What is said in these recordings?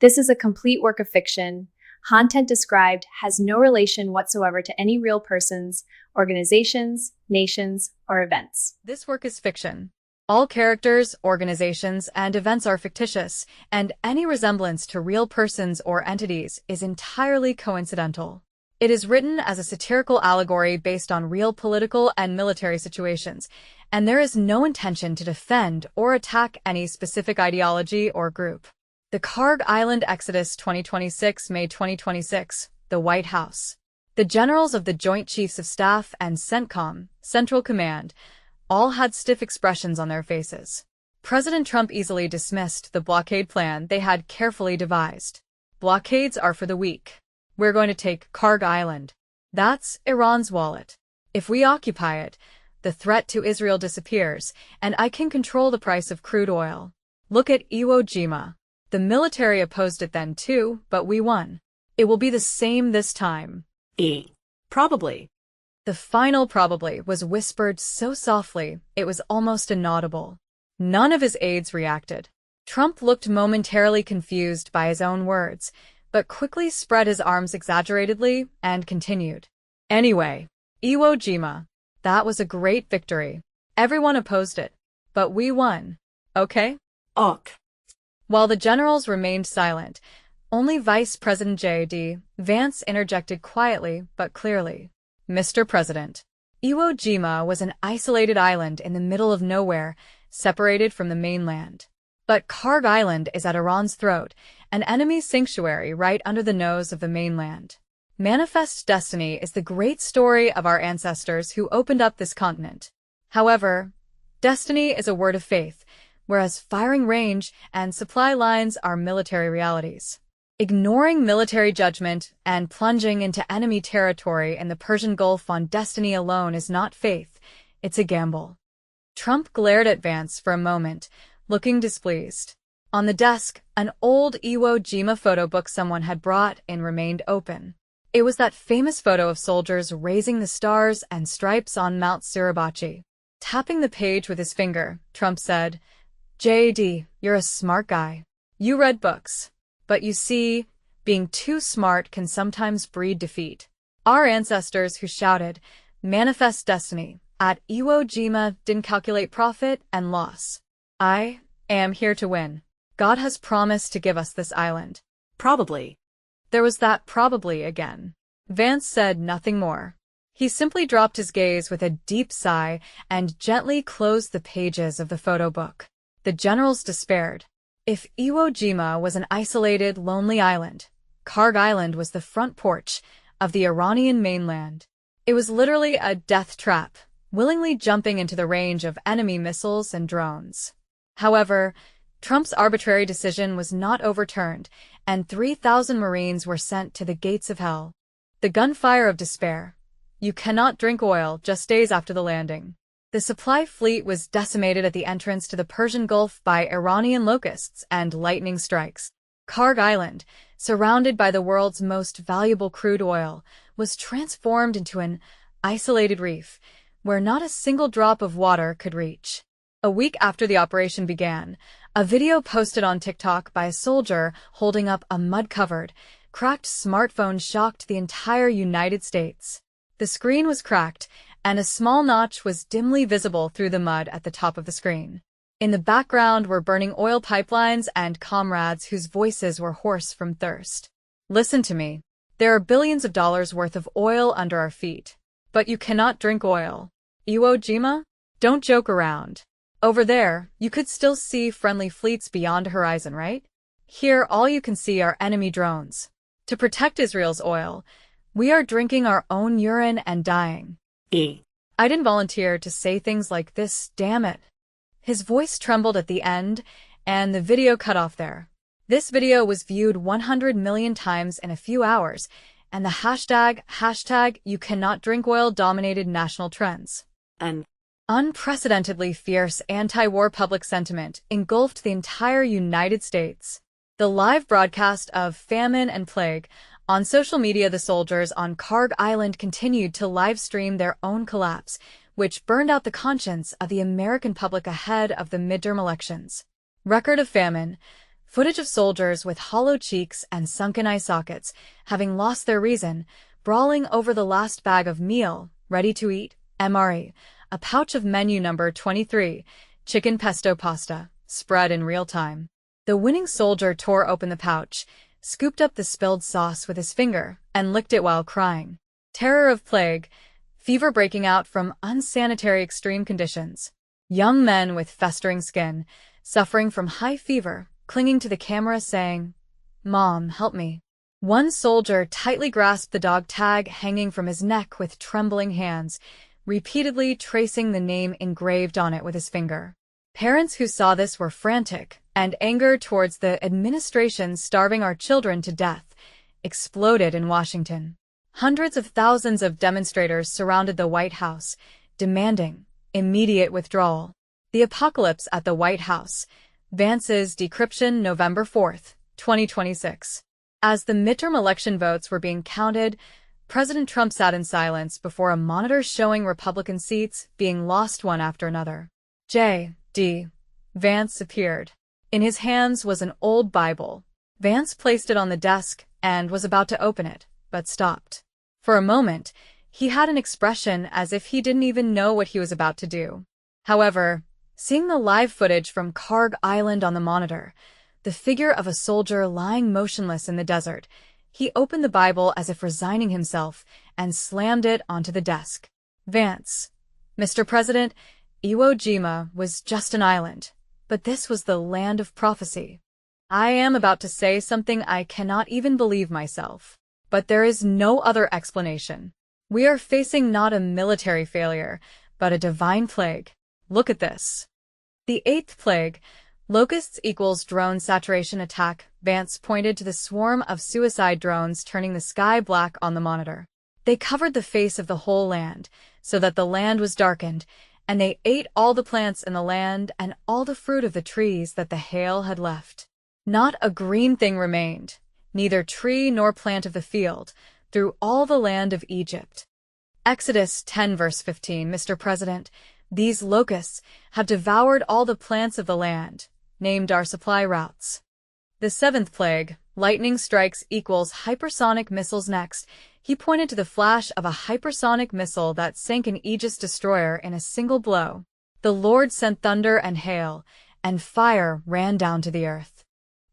This is a complete work of fiction. Content described has no relation whatsoever to any real persons, organizations, nations, or events. This work is fiction. All characters, organizations, and events are fictitious, and any resemblance to real persons or entities is entirely coincidental. It is written as a satirical allegory based on real political and military situations, and there is no intention to defend or attack any specific ideology or group. The Kharg Island Exodus 2026, May 2026, the White House. The generals of the Joint Chiefs of Staff and CENTCOM, Central Command, all had stiff expressions on their faces. President Trump easily dismissed the blockade plan they had carefully devised. Blockades are for the weak. We're going to take Kharg Island. That's Iran's wallet. If we occupy it, the threat to Israel disappears, and I can control the price of crude oil. Look at Iwo Jima. The military opposed it then too, but we won. It will be the same this time. Probably. The final probably was whispered so softly it was almost inaudible. None of his aides reacted. Trump looked momentarily confused by his own words, but quickly spread his arms exaggeratedly and continued. Anyway, Iwo Jima. That was a great victory. Everyone opposed it. But we won. Okay? Ok. While the generals remained silent, only Vice President J.D. Vance interjected quietly but clearly. Mr. President, Iwo Jima was an isolated island in the middle of nowhere, separated from the mainland. But Kharg Island is at Iran's throat, an enemy sanctuary right under the nose of the mainland. Manifest Destiny is the great story of our ancestors who opened up this continent. However, destiny is a word of faith, whereas firing range and supply lines are military realities. Ignoring military judgment and plunging into enemy territory in the Persian Gulf on destiny alone is not faith, it's a gamble. Trump glared at Vance for a moment, looking displeased. On the desk, an old Iwo Jima photo book someone had brought in remained open. It was that famous photo of soldiers raising the stars and stripes on Mount Suribachi. Tapping the page with his finger, Trump said, J.D., you're a smart guy. You read books. But you see, being too smart can sometimes breed defeat. Our ancestors who shouted, Manifest Destiny, at Iwo Jima didn't calculate profit and loss. I am here to win. God has promised to give us this island. Probably. There was that probably again. Vance said nothing more. He simply dropped his gaze with a deep sigh and gently closed the pages of the photo book. The generals despaired. If Iwo Jima was an isolated, lonely island, Kharg Island was the front porch of the Iranian mainland. It was literally a death trap, willingly jumping into the range of enemy missiles and drones. However, Trump's arbitrary decision was not overturned, and 3,000 Marines were sent to the gates of hell. The gunfire of despair. You cannot drink oil just days after the landing. The supply fleet was decimated at the entrance to the Persian Gulf by Iranian locusts and lightning strikes. Kharg Island, surrounded by the world's most valuable crude oil, was transformed into an isolated reef, where not a single drop of water could reach. A week after the operation began, a video posted on TikTok by a soldier holding up a mud-covered, cracked smartphone shocked the entire United States. The screen was cracked, and a small notch was dimly visible through the mud at the top of the screen. In the background were burning oil pipelines and comrades whose voices were hoarse from thirst. Listen to me. There are billions of dollars worth of oil under our feet. But you cannot drink oil. Iwo Jima? Don't joke around. Over there, you could still see friendly fleets beyond the horizon, right? Here, all you can see are enemy drones. To protect Israel's oil, we are drinking our own urine and dying. I didn't volunteer to say things like this, damn it. His voice trembled at the end, and the video cut off there. This video was viewed 100 million times in a few hours, and the hashtag you cannot drink oil dominated national trends. An unprecedentedly fierce anti-war public sentiment engulfed the entire United States. The live broadcast of Famine and Plague on social media, the soldiers on Kharg Island continued to live-stream their own collapse, which burned out the conscience of the American public ahead of the midterm elections. Record of famine. Footage of soldiers with hollow cheeks and sunken eye sockets, having lost their reason, brawling over the last bag of meal, ready to eat, MRE, a pouch of menu number 23, chicken pesto pasta, spread in real time. The winning soldier tore open the pouch, scooped up the spilled sauce with his finger, and licked it while crying. Terror of plague, fever breaking out from unsanitary extreme conditions. Young men with festering skin, suffering from high fever, clinging to the camera saying, "Mom, help me." One soldier tightly grasped the dog tag hanging from his neck with trembling hands, repeatedly tracing the name engraved on it with his finger. Parents who saw this were frantic, and anger towards the administration starving our children to death exploded in Washington. Hundreds of thousands of demonstrators surrounded the White House, demanding immediate withdrawal. The apocalypse at the White House. Vance's decryption, November 4, 2026. As the midterm election votes were being counted, President Trump sat in silence before a monitor showing Republican seats being lost one after another. J.D. Vance appeared. In his hands was an old Bible. Vance placed it on the desk and was about to open it, but stopped. For a moment, he had an expression as if he didn't even know what he was about to do. However, seeing the live footage from Kharg Island on the monitor, the figure of a soldier lying motionless in the desert, he opened the Bible as if resigning himself and slammed it onto the desk. Vance. Mr. President, Iwo Jima was just an island, but this was the land of prophecy. I am about to say something I cannot even believe myself. But there is no other explanation. We are facing not a military failure, but a divine plague. Look at this. The 8th plague, locusts equals drone saturation attack. Vance pointed to the swarm of suicide drones turning the sky black on the monitor. They covered the face of the whole land, so that the land was darkened, and they ate all the plants in the land and all the fruit of the trees that the hail had left. Not a green thing remained, neither tree nor plant of the field, through all the land of Egypt. Exodus 10 verse 15. Mr. President, these locusts have devoured all the plants of the land, named our supply routes. The 7th plague, lightning strikes equals hypersonic missiles. Next, he pointed to the flash of a hypersonic missile that sank an Aegis destroyer in a single blow. The Lord sent thunder and hail, and fire ran down to the earth.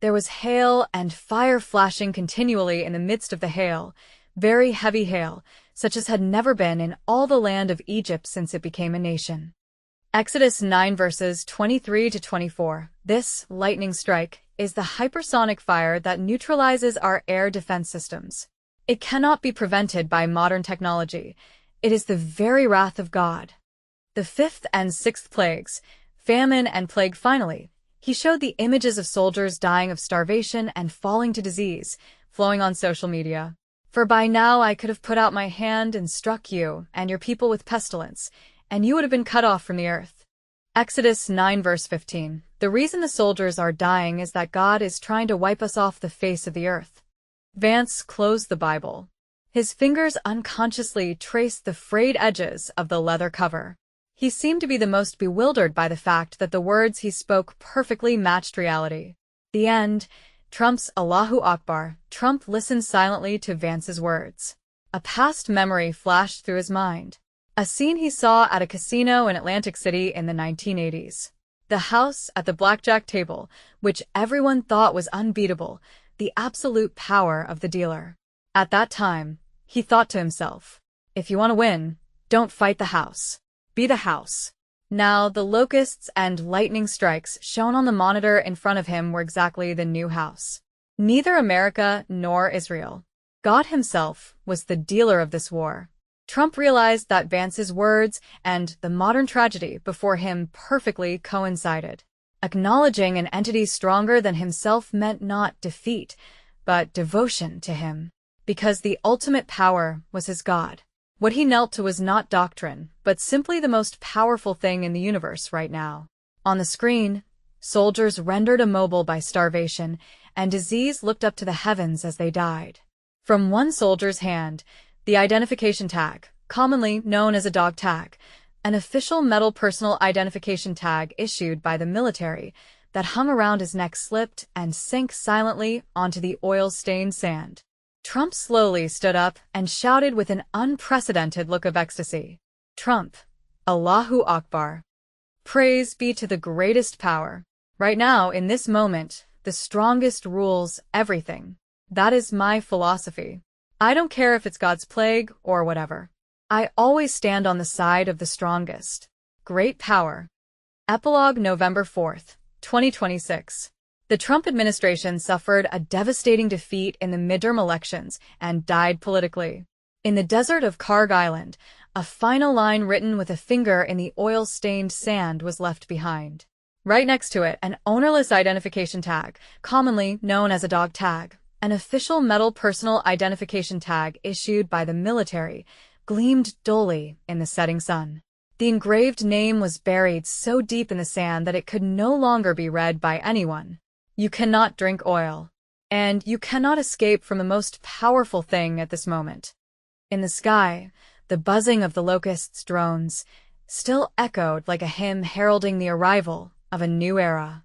There was hail and fire flashing continually in the midst of the hail, very heavy hail, such as had never been in all the land of Egypt since it became a nation. Exodus 9 verses 23 to 24. This lightning strike is the hypersonic fire that neutralizes our air defense systems. It cannot be prevented by modern technology. It is the very wrath of God. The 5th and 6th plagues, Famine and Plague. Finally, he showed the images of soldiers dying of starvation and falling to disease, flowing on social media. For by now I could have put out my hand and struck you and your people with pestilence, and you would have been cut off from the earth. Exodus 9 verse 15. The reason the soldiers are dying is that God is trying to wipe us off the face of the earth. Vance closed the Bible. His fingers unconsciously traced the frayed edges of the leather cover. He seemed to be the most bewildered by the fact that the words he spoke perfectly matched reality. The end. Trump's Allahu Akbar. Trump listened silently to Vance's words. A past memory flashed through his mind. A scene he saw at a casino in Atlantic City in the 1980s. The house at the blackjack table, which everyone thought was unbeatable, the absolute power of the dealer. At that time, he thought to himself, if you want to win, don't fight the house. Be the house. Now, the locusts and lightning strikes shown on the monitor in front of him were exactly the new house. Neither America nor Israel. God himself was the dealer of this war. Trump realized that Vance's words and the modern tragedy before him perfectly coincided. Acknowledging an entity stronger than himself meant not defeat, but devotion to him. Because the ultimate power was his God. What he knelt to was not doctrine, but simply the most powerful thing in the universe right now. On the screen, soldiers rendered immobile by starvation and disease looked up to the heavens as they died. From one soldier's hand, the identification tag, commonly known as a dog tag, an official metal personal identification tag issued by the military, that hung around his neck slipped and sank silently onto the oil-stained sand. Trump slowly stood up and shouted with an unprecedented look of ecstasy. "Trump, Allahu Akbar. Praise be to the greatest power. Right now, in this moment, the strongest rules everything. That is my philosophy. I don't care if it's God's plague or whatever. I always stand on the side of the strongest. Great power." Epilogue, November 4th, 2026. The Trump administration suffered a devastating defeat in the midterm elections and died politically. In the desert of Kharg Island, a final line written with a finger in the oil-stained sand was left behind. Right next to it, an ownerless identification tag, commonly known as a dog tag, an official metal personal identification tag issued by the military, gleamed dully in the setting sun. The engraved name was buried so deep in the sand that it could no longer be read by anyone. You cannot drink oil, and you cannot escape from the most powerful thing at this moment. In the sky, the buzzing of the locusts' drones still echoed like a hymn heralding the arrival of a new era.